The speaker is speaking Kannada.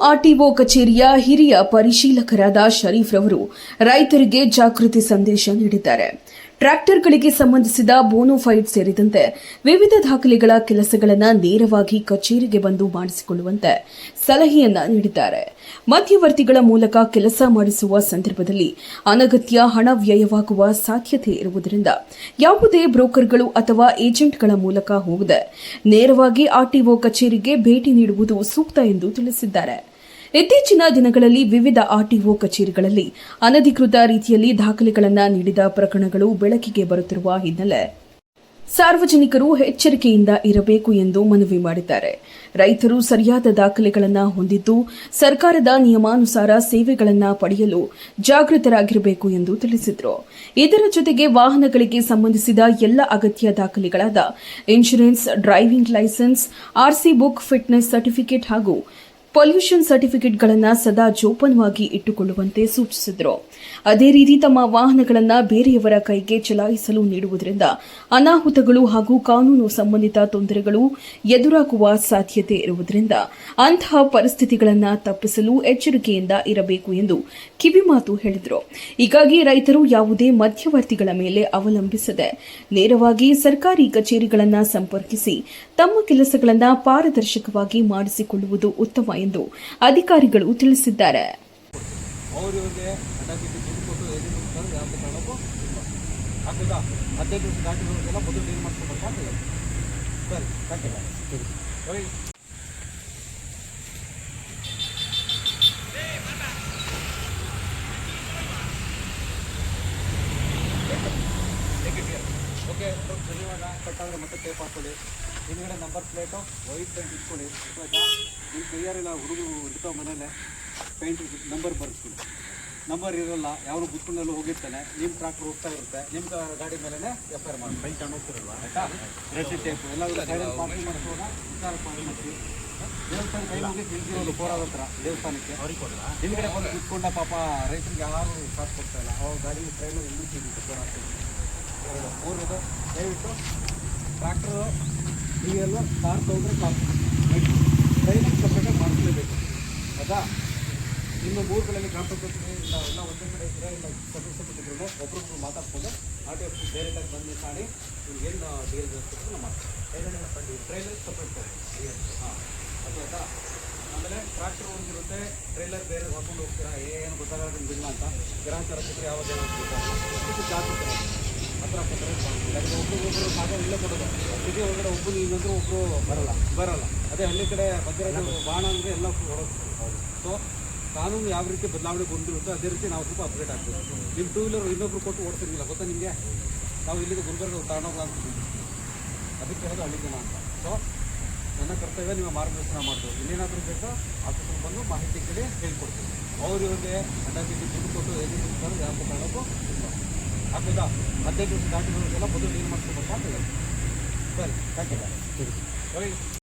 ಆರ್ಟಿಒ ಕಚೇರಿಯ ಹಿರಿಯ ಪರಿಶೀಲಕರಾದ ಶರೀಫ್ ರವರು ರೈತರಿಗೆ ಜಾಗೃತಿ ಸಂದೇಶ ನೀಡಿದ್ದಾರೆ. ಟ್ರ್ಯಾಕ್ಟರ್ಗಳಿಗೆ ಸಂಬಂಧಿಸಿದ ಬೋನೋಫೈಡ್ ಸೇರಿದಂತೆ ವಿವಿಧ ದಾಖಲೆಗಳ ಕೆಲಸಗಳನ್ನು ನೇರವಾಗಿ ಕಚೇರಿಗೆ ಬಂದು ಮಾಡಿಸಿಕೊಳ್ಳುವಂತೆ ಸಲಹೆಯನ್ನ ನೀಡಿದ್ದಾರೆ. ಮಧ್ಯವರ್ತಿಗಳ ಮೂಲಕ ಕೆಲಸ ಮಾಡಿಸುವ ಸಂದರ್ಭದಲ್ಲಿ ಅನಗತ್ಯ ಹಣ ವ್ಯಯವಾಗುವ ಸಾಧ್ಯತೆ ಇರುವುದರಿಂದ ಯಾವುದೇ ಬ್ರೋಕರ್ಗಳು ಅಥವಾ ಏಜೆಂಟ್ಗಳ ಮೂಲಕ ಹೋಗದೆ ನೇರವಾಗಿ ಆರ್ಟಿಒ ಕಚೇರಿಗೆ ಭೇಟಿ ನೀಡುವುದು ಸೂಕ್ತ ಎಂದು ತಿಳಿಸಿದ್ದಾರೆ. ಇತ್ತೀಚಿನ ದಿನಗಳಲ್ಲಿ ವಿವಿಧ ಆರ್ಟಿಒ ಕಚೇರಿಗಳಲ್ಲಿ ಅನಧಿಕೃತ ರೀತಿಯಲ್ಲಿ ದಾಖಲೆಗಳನ್ನು ನೀಡಿದ ಪ್ರಕರಣಗಳು ಬೆಳಕಿಗೆ ಬರುತ್ತಿರುವ ಹಿನ್ನೆಲೆ ಸಾರ್ವಜನಿಕರು ಎಚ್ಚರಿಕೆಯಿಂದ ಇರಬೇಕು ಎಂದು ಮನವಿ ಮಾಡಿದ್ದಾರೆ. ರೈತರು ಸರಿಯಾದ ದಾಖಲೆಗಳನ್ನು ಹೊಂದಿದ್ದು ಸರ್ಕಾರದ ನಿಯಮಾನುಸಾರ ಸೇವೆಗಳನ್ನು ಪಡೆಯಲು ಜಾಗೃತರಾಗಿರಬೇಕು ಎಂದು ತಿಳಿಸಿದರು. ಇದರ ಜೊತೆಗೆ ವಾಹನಗಳಿಗೆ ಸಂಬಂಧಿಸಿದ ಎಲ್ಲ ಅಗತ್ಯ ದಾಖಲೆಗಳಾದ insurance, driving licence, RC book, fitness certificate ಹಾಗೂ ಪೊಲ್ಯೂಷನ್ ಸರ್ಟಿಫಿಕೇಟ್ಗಳನ್ನು ಸದಾ ಜೋಪಾನವಾಗಿ ಇಟ್ಟುಕೊಳ್ಳುವಂತೆ ಸೂಚಿಸಿದರು. ಅದೇ ರೀತಿ ತಮ್ಮ ವಾಹನಗಳನ್ನು ಬೇರೆಯವರ ಕೈಗೆ ಚಲಾಯಿಸಲು ನೀಡುವುದರಿಂದ ಅನಾಹುತಗಳು ಹಾಗೂ ಕಾನೂನು ಸಂಬಂಧಿತ ತೊಂದರೆಗಳು ಎದುರಾಗುವ ಸಾಧ್ಯತೆ ಇರುವುದರಿಂದ ಅಂತಹ ಪರಿಸ್ಥಿತಿಗಳನ್ನು ತಪ್ಪಿಸಲು ಎಚ್ಚರಿಕೆಯಿಂದ ಇರಬೇಕು ಎಂದು ಕಿವಿಮಾತು ಹೇಳಿದರು. ಹೀಗಾಗಿ ರೈತರು ಯಾವುದೇ ಮಧ್ಯವರ್ತಿಗಳ ಮೇಲೆ ಅವಲಂಬಿಸದೆ ನೇರವಾಗಿ ಸರ್ಕಾರಿ ಕಚೇರಿಗಳನ್ನು ಸಂಪರ್ಕಿಸಿ ತಮ್ಮ ಕೆಲಸಗಳನ್ನು ಪಾರದರ್ಶಕವಾಗಿ ಮಾಡಿಸಿಕೊಳ್ಳುವುದು ಉತ್ತಮ ಎಂದು ಅಧಿಕಾರಿಗಳು ತಿಳಿಸಿದ್ದಾರೆ. ಕಟ್ಟಾದ್ರೆ ಮತ್ತೆ ಟೇಪ್ ಹಾಕೊಳ್ಳಿ. ಹಿಂದ್ಗಡೆ ನಂಬರ್ ಪ್ಲೇಟು ವೈಟ್ ಪೇಂಟ್ ಇಟ್ಕೊಳ್ಳಿ. ಆಯ್ತಾ? ನಿಮ್ಮ ಕೈಯಾರೆಲ್ಲ ಹುಡುಗರು ಇರ್ತಾವೆ ಮನೇಲೆ ಪೇಂಟ್ ನಂಬರ್ ಬರೆಸ್ಕೊಳ್ಳಿ. ನಂಬರ್ ಇರೋಲ್ಲ, ಯಾರು ಬುಕ್ಕಿನಲ್ಲಿ ಹೋಗಿರ್ತಾನೆ, ನಿಮ್ಮ ಟ್ರಾಕ್ಟರ್ ಹೋಗ್ತಾ ಇರುತ್ತೆ, ನಿಮ್ಮ ಗಾಡಿ ಮೇಲೆ ಎಫ್.ಐ.ಆರ್ ಮಾಡಿ ಬೈಕ್ ತಗೊಂಡು ಹೋಗ್ತಿರಲ್ವ. ಆಯಿತಾ? ರೆಡ್ ಟೇಪ್ ಎಲ್ಲ ಗಾಡಿಯಲ್ಲಿ ಪಾರ್ಕಿಂಗ್ ಮಾಡಿಸೋಣ. ವಿಚಾರ ಮಾಡಿ ದೇವಸ್ಥಾನ ಕೈ ಹೋಗಿ ನಿಂತಿರೋದು ಕೋರಾದ ಹತ್ರ ದೇವಸ್ಥಾನಕ್ಕೆ ಹಿಂದ್ಗಡೆ ಬಂದು ಕುತ್ಕೊಂಡ ಪಾಪ ರೈತರಿಗೆ ಯಾರು ಕಾಸು ಕೊಡ್ತಾ ಇಲ್ಲ. ಅವ್ರ ಗಾಡಿ ಟ್ರೈನಲ್ಲಿ ನಿಂತಿದ್ದು ಮೂರನೇದು ದಯವಿಟ್ಟು ಟ್ರ್ಯಾಕ್ಟರು ಈಗೆಲ್ಲ ಕಾರ್ ತೊಗೊಂಡ್ರೆ ಕಾಸು ಟ್ರೈನಿಂಗ್ ಸಪ್ರೇಟಾಗಿ ಮಾಡಿಸಲೇಬೇಕು. ಆಯಿತಾ? ಇನ್ನು ಮೂರುಗಳಲ್ಲಿ ಕಾಂಪನ್ಸೇಷನ್ ಎಲ್ಲ ಒಂದೇ ಕಡೆ ಇದ್ದರೆ ಇಲ್ಲ ಸಪರೇಟ್ ಇದ್ರೂ ಒಬ್ರೊಬ್ರು ಮಾತಾಡ್ಕೊಂಡು ಆರ್ಟಿಎಫ್ ಡೈರೆಕ್ಟಾಗಿ ಬಂದು ಮಾಡಿ ಏನು ಡೀಲ್ ಬೇಕು ನಾವು ಮಾಡ್ತೀವಿ. ಟ್ರೈಲರ್ ಸಪ್ರೇಟ್ ಕೊಡಿ. ಹಾಂ ಅದು ಆಯಿತಾ? ಆಮೇಲೆ ಟ್ರ್ಯಾಕ್ಟರ್ ಒಂದಿರುತ್ತೆ, ಟ್ರೈಲರ್ ಬೇರೆ ಹಾಕೊಂಡು ಹೋಗ್ತೀರಾ, ಏನು ಗೊತ್ತಾಗಲ್ಲ ನಿಮ್ಗಿಲ್ಲ ಅಂತ ಗ್ರಾಹಕರ ಹತ್ರ ಯಾವಾಗ ಇದು ಜಾಗೃತಿ ಹತ್ರ ಒಬ್ಬರು ಭಾಗ ಇಲ್ಲೇ ಕೊಡೋದು. ಸಿಟಿ ಒಳಗಡೆ ಒಬ್ಬರು ಇನ್ನೊಂದ್ರೆ ಒಬ್ಬರು ಬರಲ್ಲ. ಅದೇ ಹಳ್ಳಿ ಕಡೆ ಬಂದಿರೋದು ಬಾಣ ಅಂದರೆ ಎಲ್ಲ ಹೊಡೋದು. ಸೊ ಕಾನೂನು ಯಾವ ರೀತಿ ಬದಲಾವಣೆ ಬಂದಿರುತ್ತೋ ಅದೇ ರೀತಿ ನಾವು ಸ್ವಲ್ಪ ಅಪ್ಡೇಟ್ ಆಗ್ತೀವಿ. ನಿಮ್ಮ ಟೂ ವೀಲರ್ ಇನ್ನೊಬ್ರು ಕೊಟ್ಟು ಓಡಿಸಿರ್ಲಿಲ್ಲ ಗೊತ್ತಾ ನಿಮಗೆ? ನಾವು ಇಲ್ಲಿಗೆ ಗುಲ್ಬರ್ಗ ತಗೊಂಡೋಗ ಅಂತಿದ್ದೀವಿ. ಅದಕ್ಕೆ ಹೇಳೋದು ಹಳ್ಳಿ ಜನ ಅಂತ. ಸೊ ನನ್ನ ಕರ್ತವ್ಯ ನಿಮ್ಮ ಮಾರ್ಗದರ್ಶನ ಮಾಡೋದು. ಇನ್ನೇನಾದರೂ ಬೇಕೋ ಆಫೀಸಲ್ಲಿ ಬಂದು ಮಾಹಿತಿ ಕೇಳಿ ಹೇಳ್ಕೊಡ್ತೀವಿ. ಅವ್ರಿಗೆ ಅಡ್ಡಾಗಿ ದುಡ್ಡು ಕೊಟ್ಟು ಏನೇನು ಯಾವ ತಗೊಳ್ಳೋಕ್ಕೂ ಆಗ್ಬೋದಾ? 15 ದಿವಸ ದಾಟಿರೋರಿಗೆಲ್ಲ ಮೊದಲು ಏನು ಮಾಡ್ಕೊಬೇಕು ಅಂತ ಹೇಳಿ. ಸರಿ, ಥ್ಯಾಂಕ್ ಯು.